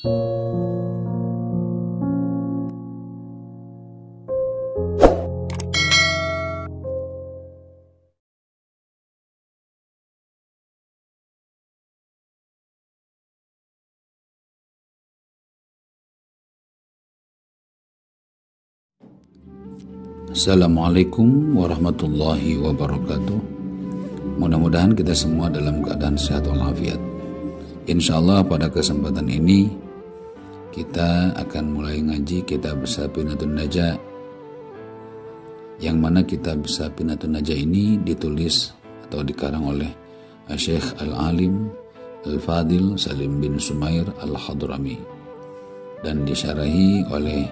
Assalamualaikum warahmatullahi wabarakatuh. Mudah-mudahan kita semua dalam keadaan sehat walafiat. Insyaallah pada kesempatan ini kita akan mulai ngaji kitab Safinatun Najah, yang mana kitab Safinatun Najah ini ditulis atau dikarang oleh Syekh Al-Alim Al-Fadil Salim bin Sumair Al-Hadrami dan disyarahi oleh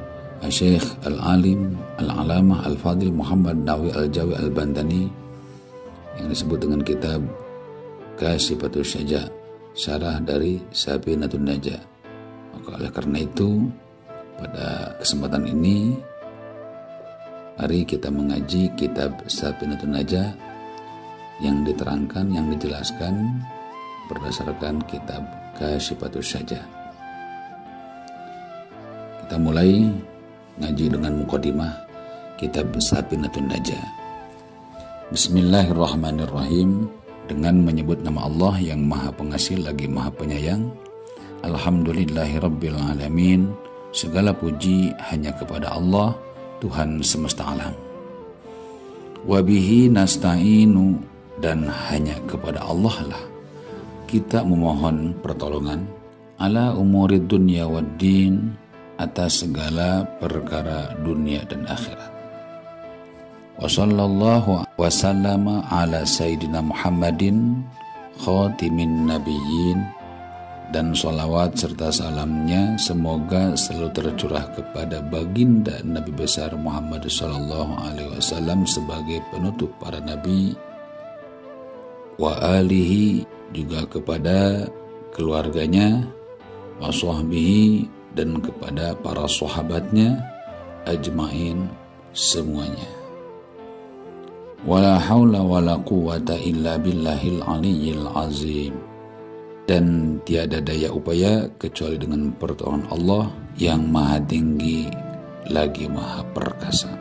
Syekh Al-Alim Al-Alamah Al-Fadil Muhammad Nawawi Al-Jawi Al-Bantani yang disebut dengan kitab Kasyifatus Syajah, syarah dari Safinatun Najah. Maka oleh karena itu pada kesempatan ini mari kita mengaji kitab Safinatun Najah yang diterangkan, yang dijelaskan berdasarkan kitab Kasyifatus Syajah. Kita mulai ngaji dengan mukadimah kitab Safinatun Najah. Bismillahirrahmanirrahim. Dengan menyebut nama Allah yang Maha Pengasih lagi Maha Penyayang. Alhamdulillahirabbil alamin. Segala puji hanya kepada Allah, Tuhan semesta alam. Wabihi nasta'inu, dan hanya kepada Allah lah kita memohon pertolongan. Ala umurid dunya waddin, atas segala perkara dunia dan akhirat. Wa sallallahu wa sallama ala sayyidina Muhammadin khatimin nabiyyin, dan sholawat serta salamnya semoga selalu tercurah kepada baginda Nabi besar Muhammad sallallahu alaihi wasallam sebagai penutup para nabi, wa alihi, juga kepada keluarganya, wa sahbihi, dan kepada para sahabatnya, ajmain, semuanya. Wala haula wala quwata illa billahil aliyyil azim, dan tiada daya upaya kecuali dengan pertolongan Allah yang maha tinggi lagi maha perkasa.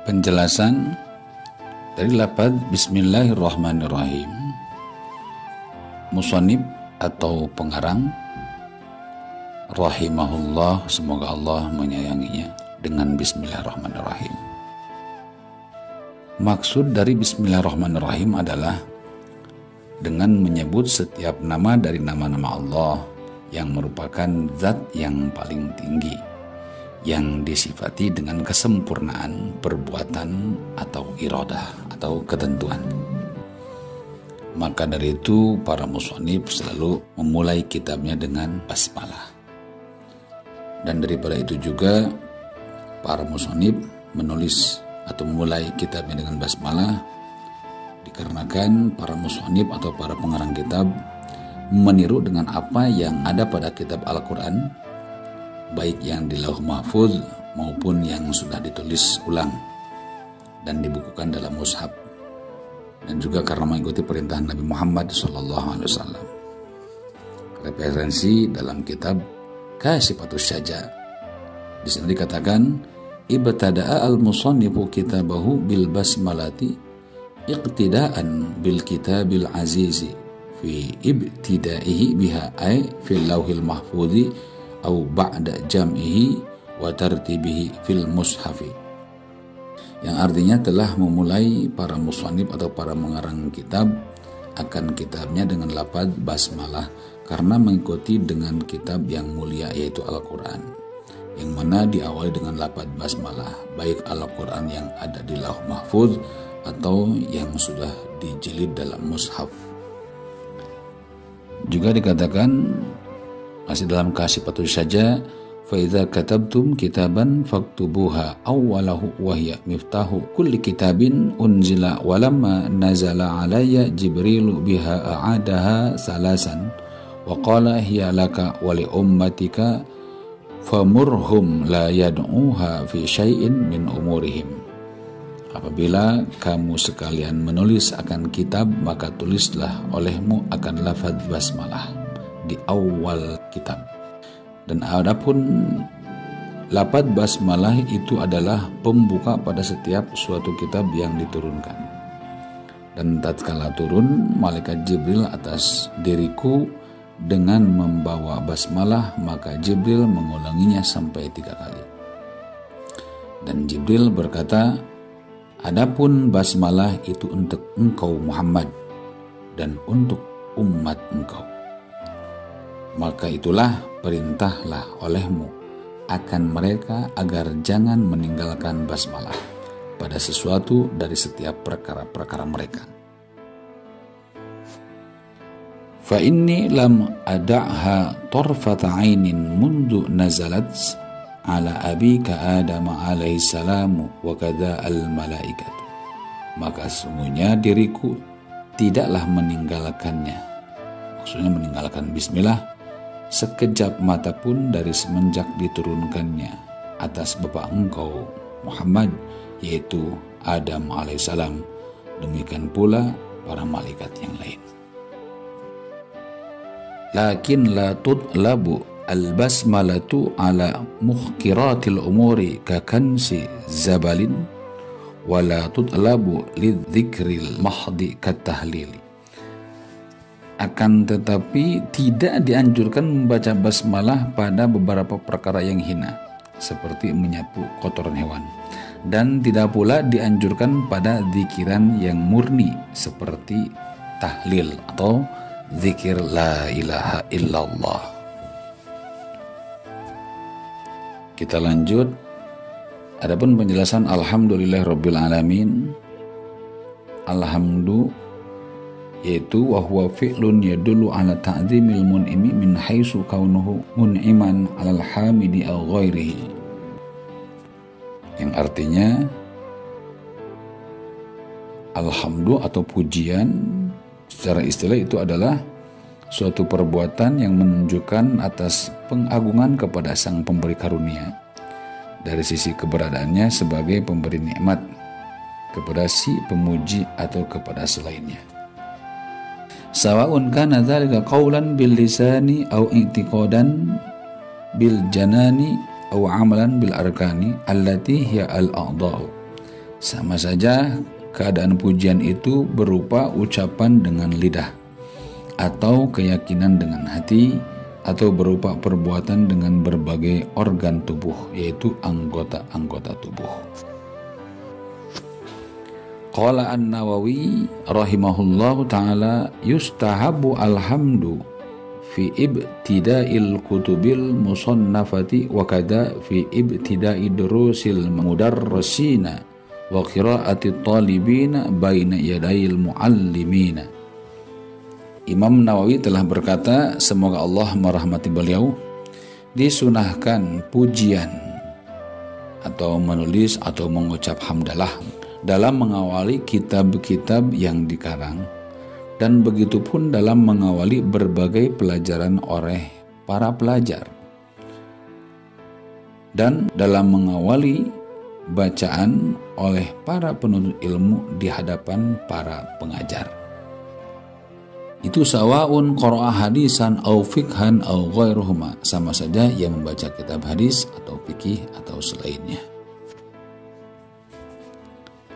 Penjelasan dari lafaz Bismillahirrahmanirrahim. Musannif atau pengarang rahimahullah, semoga Allah menyayanginya, dengan Bismillahirrahmanirrahim. Maksud dari Bismillahirrahmanirrahim adalah dengan menyebut setiap nama dari nama-nama Allah yang merupakan zat yang paling tinggi, yang disifati dengan kesempurnaan perbuatan atau iradah atau ketentuan. Maka dari itu para musannif selalu memulai kitabnya dengan basmalah. Dan daripada itu juga para musannif menulis atau memulai kitabnya dengan basmalah, dikarenakan para musannif atau para pengarang kitab meniru dengan apa yang ada pada kitab Al-Quran, baik yang di Lauh Mahfuz maupun yang sudah ditulis ulang dan dibukukan dalam mushaf, dan juga karena mengikuti perintah Nabi Muhammad SAW. Referensi dalam kitab Kasyifatus Syajah, di sini dikatakan ibtada'a al-musannifu kitabahu bil basmalati iqtida'an bil kitabil azizi fi ibtida'ihi biha ay fil lauhil mahfudhi au ba'da jam'ihi wa tartibihi fil mushafi, yang artinya telah memulai para musannif atau para mengarang kitab akan kitabnya dengan lafaz basmalah karena mengikuti dengan kitab yang mulia yaitu Al-Quran, yang mana diawali dengan lafaz basmalah, baik Al-Quran yang ada di Lauh Mahfuz atau yang sudah dijilid dalam mushaf. Juga dikatakan masih dalam Kasyifatus Syajah, fa idza katabtum kitaban faktubuha awwalahu wa hiya miftahu kulli kitabin unzila walamma nazala alayya jibrilu biha a'adaha salasan wa qala hiya laka wa li ummatika famurhum la yad'uha fi syai'in min umurihim. Apabila kamu sekalian menulis akan kitab, maka tulislah olehmu akan lafaz basmalah, di awal kitab. Dan adapun lafaz basmalah itu adalah pembuka pada setiap suatu kitab yang diturunkan. Dan tatkala turun malaikat Jibril atas diriku dengan membawa basmalah, maka Jibril mengulanginya sampai 3 kali. Dan Jibril berkata, adapun basmalah itu untuk engkau Muhammad dan untuk umat engkau. Maka itulah perintahlah olehmu akan mereka agar jangan meninggalkan basmalah pada sesuatu dari setiap perkara-perkara mereka. Fa inni lam ada'ha tarfata 'ainin mundu nazalat ala abika Adam alaihi salam wa kadza al malaikat. Maka sesungguhnya diriku tidaklah meninggalkannya, maksudnya meninggalkan bismillah, sekejap mata pun dari semenjak diturunkannya atas bapa engkau Muhammad, yaitu Adam alaihissalam, demikian pula para malaikat yang lain. Lakin la tutlabu al-basmalatu ala muhkiratil umuri kakansi zabalin wala tutlabu lidzikril mahdi katahlili. Akan tetapi tidak dianjurkan membaca basmalah pada beberapa perkara yang hina seperti menyapu kotoran hewan, dan tidak pula dianjurkan pada zikiran yang murni seperti tahlil atau zikir la ilaha illallah. Kita lanjut. Adapun penjelasan alhamdulillahirabbil alamin, alhamdu yaitu wa huwa fi'lun yadullu ala ta'zimil mun'imi min haitsu kaunuhu mun'iman 'alal hamidi aw ghairihi, yang artinya alhamdu atau pujian secara istilah itu adalah suatu perbuatan yang menunjukkan atas pengagungan kepada sang pemberi karunia dari sisi keberadaannya sebagai pemberi nikmat kepada si pemuji atau kepada selainnya. Sawa'un kana dzalika qaulan bil lisani aw i'tiqadan bil janani aw amalan bil arkani allati hiya al a'dha'u. Sama saja keadaan pujian itu berupa ucapan dengan lidah atau keyakinan dengan hati atau berupa perbuatan dengan berbagai organ tubuh, yaitu anggota-anggota tubuh. Qala An-Nawawi rahimahullahu ta'ala yustahabu alhamdu fi ibtida'il kutubil musannafati wa kada fi ibtida'i durusil mudarrisina wa qira'ati talibina baina yadayil muallimina. Imam Nawawi telah berkata, semoga Allah merahmati beliau, disunahkan pujian atau menulis atau mengucap hamdalah dalam mengawali kitab-kitab yang dikarang, dan begitu pun dalam mengawali berbagai pelajaran oleh para pelajar, dan dalam mengawali bacaan oleh para penuntut ilmu di hadapan para pengajar. Itu sawa'un qara'a hadisan au fikhan au ghairuhuma, sama saja ia membaca kitab hadis atau fikih atau selainnya.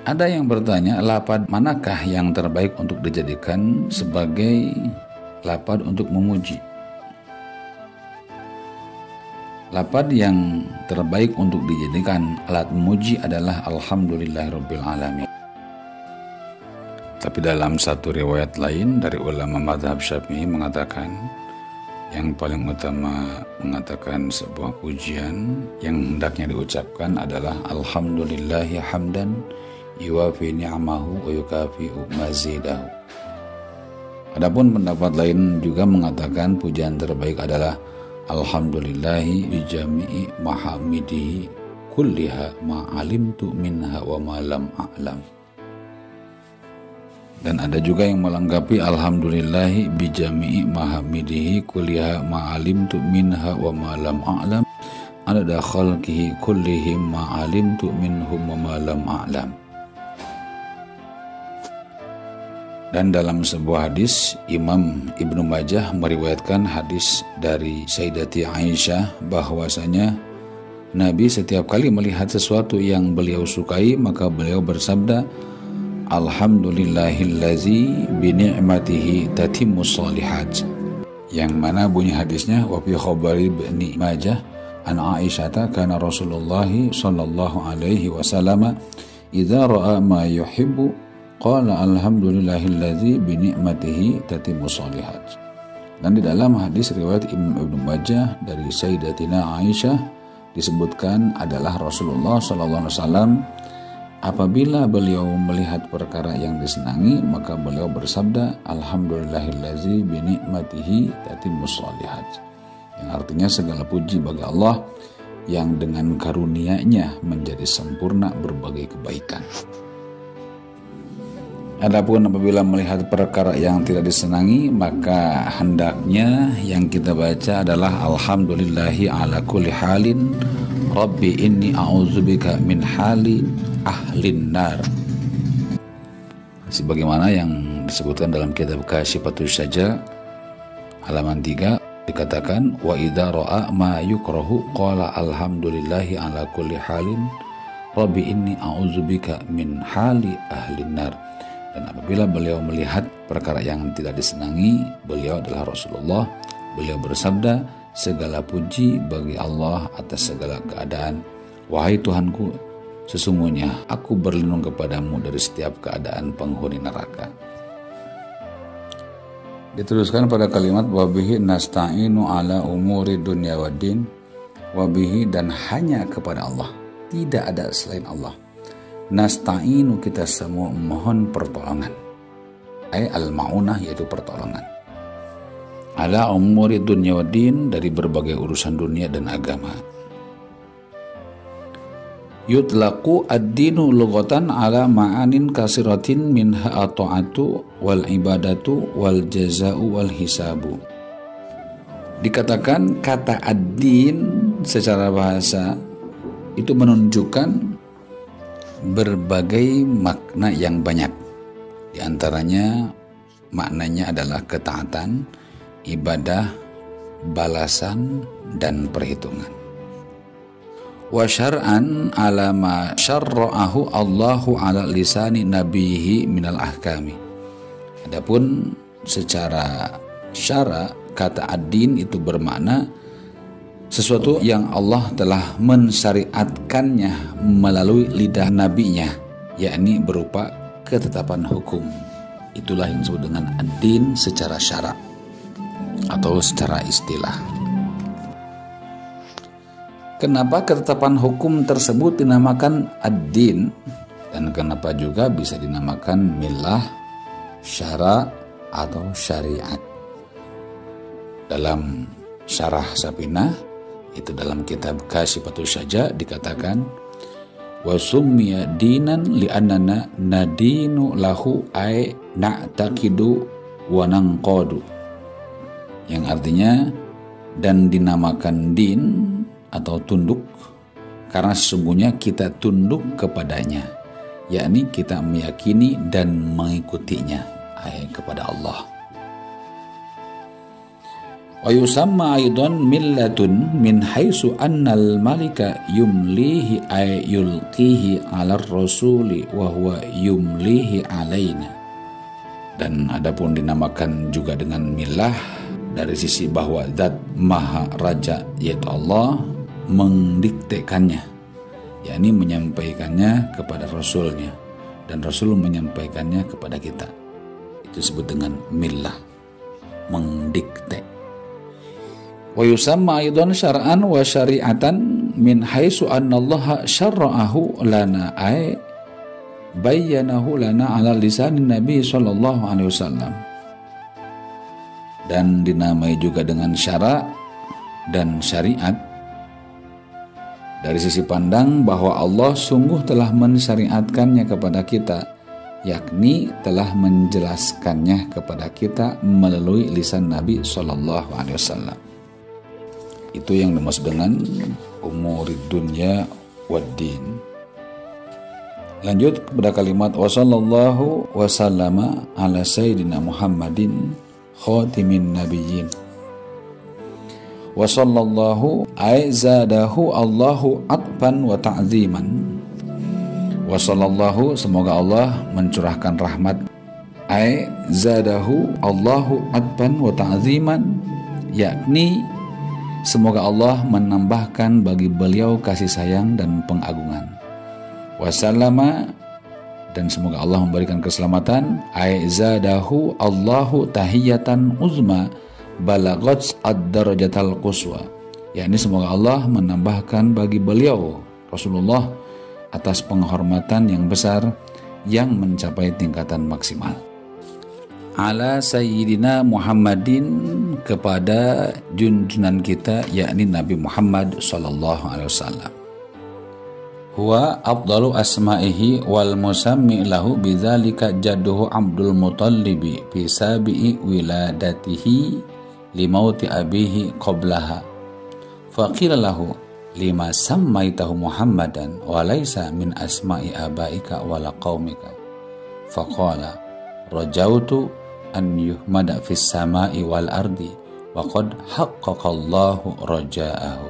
Ada yang bertanya, lafaz manakah yang terbaik untuk dijadikan sebagai lafaz untuk memuji? Lafaz yang terbaik untuk dijadikan alat memuji adalah alhamdulillahirabbil alamin. Tapi dalam satu riwayat lain dari ulama mazhab Syafi'i mengatakan, yang paling utama mengatakan sebuah pujian yang hendaknya diucapkan adalah alhamdulillahi hamdan yuwafi ni'amahu wa yukafi'u mazidahu. Adapun pendapat lain juga mengatakan pujian terbaik adalah alhamdulillahi bijami'i mahamidihi kulliha ma'alimtu minha wa ma lam a'lam. Dan ada juga yang melengkapi alhamdulillahi bijami'i mahamidihi kulliha ma'alimtu minha wa ma lam a'lam adada khalqihi kullihim ma'alimtu minhum wa ma lam a'lam. Dan dalam sebuah hadis, Imam Ibnu Majah meriwayatkan hadis dari Sayyidati Aisyah bahwasanya Nabi setiap kali melihat sesuatu yang beliau sukai, maka beliau bersabda, Alhamdulillahillazi bini'matihi tatimmus shalihat. Yang mana bunyi hadisnya, wa fi khabari Ibnu Majah an Aisyata kana Rasulullah sallallahu alaihi wasallam idza ra'a ma yuhibbu qala alhamdulillahillazi bi ni'matihi tatimmu shalihat. Dan di dalam hadis riwayat Imam Ibnu Majah dari Sayyidatina Aisyah disebutkan adalah Rasulullah sallallahu alaihi wasallam apabila beliau melihat perkara yang disenangi, maka beliau bersabda alhamdulillahillazi bi ni'matihi tatimmu shalihat. Yang artinya segala puji bagi Allah yang dengan karunia-Nya menjadi sempurna berbagai kebaikan. Adapun apabila melihat perkara yang tidak disenangi, maka hendaknya yang kita baca adalah alhamdulillahi ala kulli halin rabbi inni a'udzubika min hali ahlin nar. Sebagaimana yang disebutkan dalam kitab Kasyifatus Saja halaman 3 dikatakan wa idza ra'a ma yukrahu qala alhamdulillahi ala kulli halin rabbi inni a'udzubika min hali ahlin nar. Dan apabila beliau melihat perkara yang tidak disenangi, beliau adalah Rasulullah, beliau bersabda, segala puji bagi Allah atas segala keadaan. Wahai Tuhanku, sesungguhnya aku berlindung kepadamu dari setiap keadaan penghuni neraka. Diteruskan pada kalimat wabihi nasta'inu ala umuri dunya waddin, wabihi dan hanya kepada Allah, tidak ada selain Allah. Nasta'inu kita semua mohon pertolongan, al-ma'unah yaitu pertolongan, ala umuri dunya waddin dari berbagai urusan dunia dan agama. Yutlaqu ad-dinu lughatan ala ma'anin kasiratin minha at-ta'atu wal ibadatu wal jaza'u wal hisabu. Dikatakan kata ad-din secara bahasa itu menunjukkan berbagai makna yang banyak. Di antaranya maknanya adalah ketaatan, ibadah, balasan, dan perhitungan. Wa syar'an ala ma syarra'ahu Allahu ala lisani nabihi minal ahkami. Adapun secara syara kata ad-din itu bermakna sesuatu yang Allah telah mensyariatkannya melalui lidah nabinya, yakni berupa ketetapan hukum. Itulah yang disebut dengan ad-din secara syara atau secara istilah. Kenapa ketetapan hukum tersebut dinamakan ad-din, dan kenapa juga bisa dinamakan millah, syara atau syariat? Dalam syarah Safinah itu dalam kitab Kasyifatus Saja dikatakan wa summiya dinan li'annana nadinu lahu ay na'taqidu wa nanqadu, yang artinya dan dinamakan din atau tunduk karena sesungguhnya kita tunduk kepadanya, yakni kita meyakini dan mengikutinya, ay kepada Allah. Wa yusamma aidan millatun min haitsu annal malika yumlihi ay yulqihi 'ala rasuli wa huwa yumlihi 'alaina. Dan adapun dinamakan juga dengan milah dari sisi bahwa zat maha raja yaitu Allah mendiktekannya, yakni menyampaikannya kepada rasulnya dan rasul menyampaikannya kepada kita. Itu disebut dengan milah, mendikte. Wa yusamma aidan syar'an wa syari'atan min haitsu annallaha syarra'ahu lana ay bayyanahu lana ala lisanin Nabi sallallahu alaihi wasallam. Dan dinamai juga dengan syara dan syariat dari sisi pandang bahwa Allah sungguh telah mensyariatkannya kepada kita, yakni telah menjelaskannya kepada kita melalui lisan Nabi sallallahu alaihi wasallam. Itu yang dimaksud dengan umurid dunya waddin. Lanjut kepada kalimat wa sallallahu wa sallama ala sayyidina Muhammadin khatimin nabiyyin. Wa sallallahu ay zadahu Allahu atban wa ta'ziman. Wa sallallahu, semoga Allah mencurahkan rahmat, ay zadahu Allahu atban wa ta'ziman, yakni semoga Allah menambahkan bagi beliau kasih sayang dan pengagungan. Wasallama, dan semoga Allah memberikan keselamatan, ay zadahu Allahu tahiyatan uzma balagat ad-darajatal quswa, yakni semoga Allah menambahkan bagi beliau Rasulullah atas penghormatan yang besar yang mencapai tingkatan maksimal. Ala sayyidina Muhammadin, kepada junjungan kita yakni Nabi Muhammad sallallahu alaihi wasallam. Huwa afdalu asma'ihi wal musammi lahu bidzalika jadduhu Abdul Muttalib fi sabi'i wiladatihi limauti abihi qablaha. Faqila lahu lima sammaitahu Muhammadan wa laysa min asma'i abaika wala qaumika. Faqala rajautu an yuhmada fis sama'i wal ardi wa qad haqqaqallahu raja'ahu.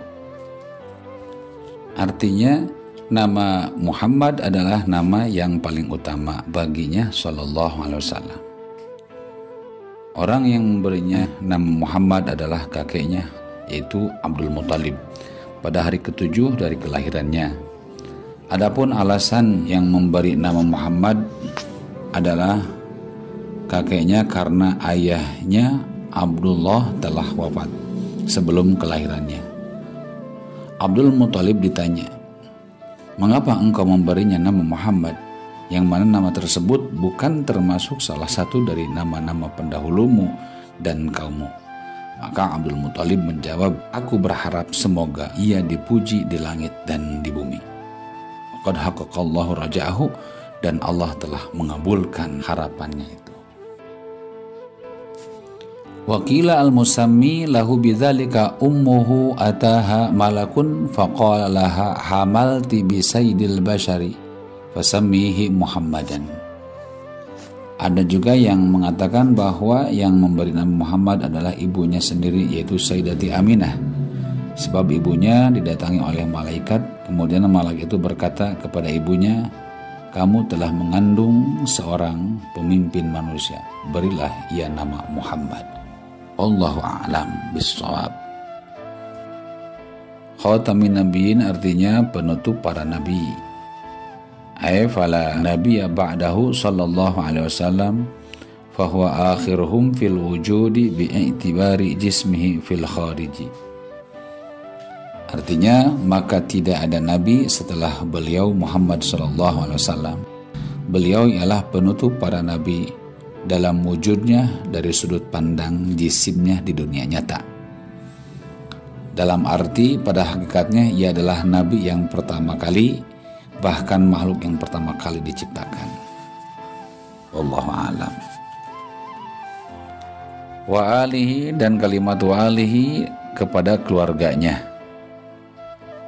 Artinya, nama Muhammad adalah nama yang paling utama baginya sallallahu alaihi wasallam. Orang yang memberinya nama Muhammad adalah kakeknya, yaitu Abdul Muttalib, pada hari ke-7 dari kelahirannya. Adapun alasan yang memberi nama Muhammad adalah kakeknya karena ayahnya Abdullah telah wafat sebelum kelahirannya. Abdul Muttalib ditanya, "Mengapa engkau memberinya nama Muhammad, yang mana nama tersebut bukan termasuk salah satu dari nama-nama pendahulumu dan kaummu?" Maka Abdul Muttalib menjawab, "Aku berharap semoga ia dipuji di langit dan di bumi." Qad haqqaqallahu raja'ahu, dan Allah telah mengabulkan harapannya itu. Wakila al-musammi lahu bidzalika ummuhu ataha malakun faqala laha hamalti bi sayyidil bashari fasammihi Muhammadan. Ada juga yang mengatakan bahwa yang memberi nama Muhammad adalah ibunya sendiri, yaitu Sayyidati Aminah. Sebab ibunya didatangi oleh malaikat, kemudian malaikat itu berkata kepada ibunya, "Kamu telah mengandung seorang pemimpin manusia, berilah ia nama Muhammad." Allahu a'lam bissawab. Khatamin nabiyyin artinya penutup para nabi. Ay fala nabiyya ba'dahu sallallahu alaihi wasallam fahuwa akhiruhum fil wujudi bi'itibari jismihi fil khariji. Artinya, maka tidak ada nabi setelah beliau Muhammad sallallahu alaihi wasallam. Beliau ialah penutup para nabi dalam wujudnya dari sudut pandang jisimnya di dunia nyata. Dalam arti pada hakikatnya ia adalah nabi yang pertama kali, bahkan makhluk yang pertama kali diciptakan. Wallahu a'lam. Wa alihi, dan kalimat wa alihi kepada keluarganya.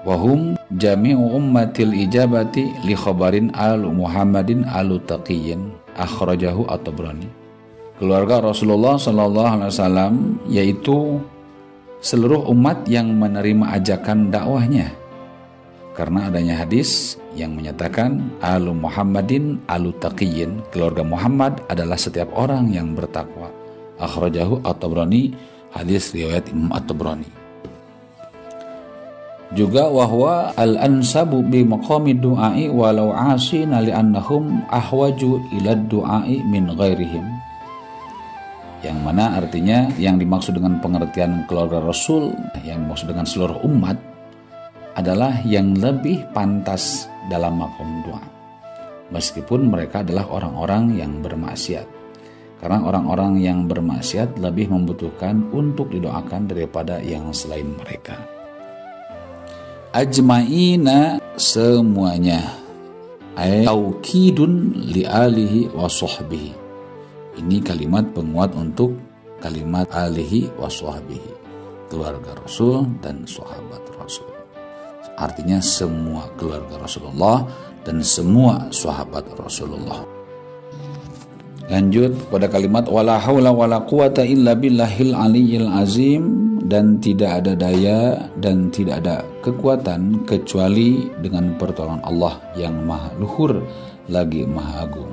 Wahum jami'u ummatil ijabati li khabarin al Muhammadin alu taqiyyin akhrajahu at-Tabrani. Keluarga Rasulullah sallallahu alaihi wasallam yaitu seluruh umat yang menerima ajakan dakwahnya, karena adanya hadis yang menyatakan alu Muhammadin alu taqiyyin, keluarga Muhammad adalah setiap orang yang bertakwa. Akhrajahu at-Tabrani, hadis riwayat Imam at-Tabrani. Juga wahwa al-ansabu bi maqami du'ai walau asina li'annahum ahwaju ila du'ai min ghairihim. Yang mana artinya yang dimaksud dengan pengertian keluarga Rasul, yang dimaksud dengan seluruh umat adalah yang lebih pantas dalam maqam doa, meskipun mereka adalah orang-orang yang bermaksiat. Karena orang-orang yang bermaksiat lebih membutuhkan untuk didoakan daripada yang selain mereka. Ajma'ina, semuanya. Taukidun li alihi wa sahbihi. Ini kalimat penguat untuk kalimat alihi wa sahbihi, keluarga Rasul dan sahabat Rasul. Artinya semua keluarga Rasulullah dan semua sahabat Rasulullah. Lanjut pada kalimat wala haula wala quwata illa billahil aliyyil azim, dan tidak ada daya dan tidak ada kekuatan kecuali dengan pertolongan Allah yang maha luhur lagi maha agung.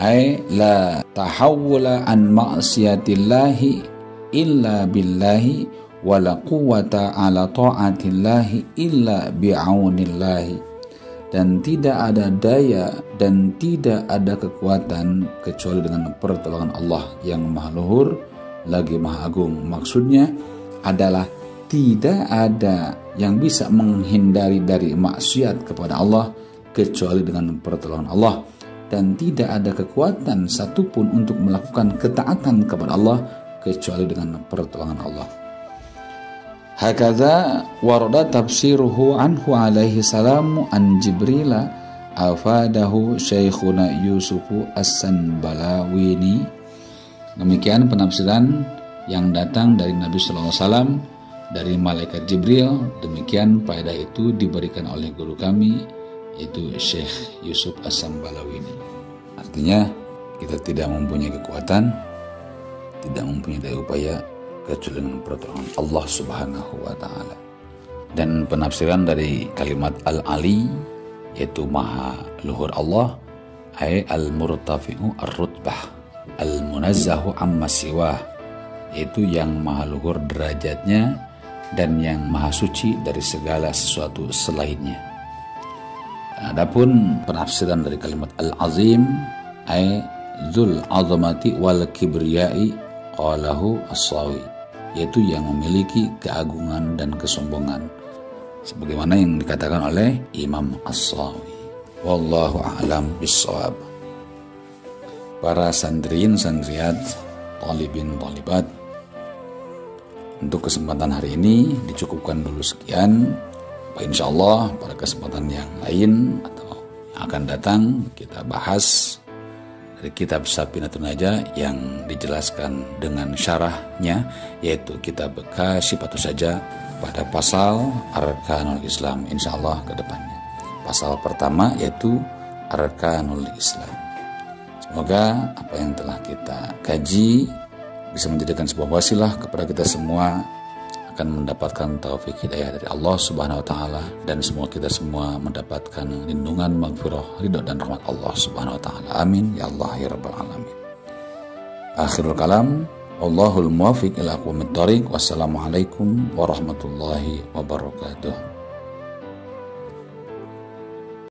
Ai la tahawula an ma'siyatillahi illa billahi wala quwata ala ta'atillahi illa bi'aunillahi, dan tidak ada daya dan tidak ada kekuatan kecuali dengan pertolongan Allah yang maha luhur lagi maha agung. Maksudnya adalah tidak ada yang bisa menghindari dari maksiat kepada Allah kecuali dengan pertolongan Allah, dan tidak ada kekuatan satupun untuk melakukan ketaatan kepada Allah kecuali dengan pertolongan Allah. Hakadha warada tafsiruhu anhu alaihi salamu an Jibrila afadahu Syekhuna Yusufu As-Sanbalawini. Demikian penafsiran yang datang dari Nabi sallallahu alaihi wasallam dari malaikat Jibril. Demikian faedah itu diberikan oleh guru kami, yaitu Syekh Yusuf As-Sanbalawini. Artinya kita tidak mempunyai kekuatan, tidak mempunyai daya upaya kecuali dengan pertolongan Allah Subhanahu wa taala. Dan penafsiran dari kalimat Al-Ali, yaitu maha luhur Allah, ay al-murtafi'u ar-rutbah al-munazzahu amma siwah, yaitu yang maha luhur derajatnya dan yang maha suci dari segala sesuatu selainnya. Adapun penafsiran dari kalimat Al-Azim, ay dzul azamati wal kibriyai qalahu as-Sawi, yaitu yang memiliki keagungan dan kesombongan, sebagaimana yang dikatakan oleh Imam As-Sawi. Wallahu a'lam bissawab. Para santriin santriat, talibin talibat, untuk kesempatan hari ini dicukupkan dulu sekian. Insyaallah pada kesempatan yang lain atau yang akan datang kita bahas dari kitab Safinatun Najah yang dijelaskan dengan syarahnya, yaitu kitab Kasyifatus Sajah pada pasal Arkanul Islam, insyaallah ke depannya. Pasal pertama yaitu Arkanul Islam. Semoga apa yang telah kita kaji bisa menjadikan sebuah wasilah kepada kita semua akan mendapatkan taufik hidayah dari Allah Subhanahu wa taala, dan semua kita semua mendapatkan lindungan, maghfirah, ridha dan rahmat Allah Subhanahu wa taala. Amin ya Allah ya rabbal alamin. Akhirul kalam, Allahul muwaffiq ila aqwamit thoriq. Wassalamualaikum warahmatullahi wabarakatuh.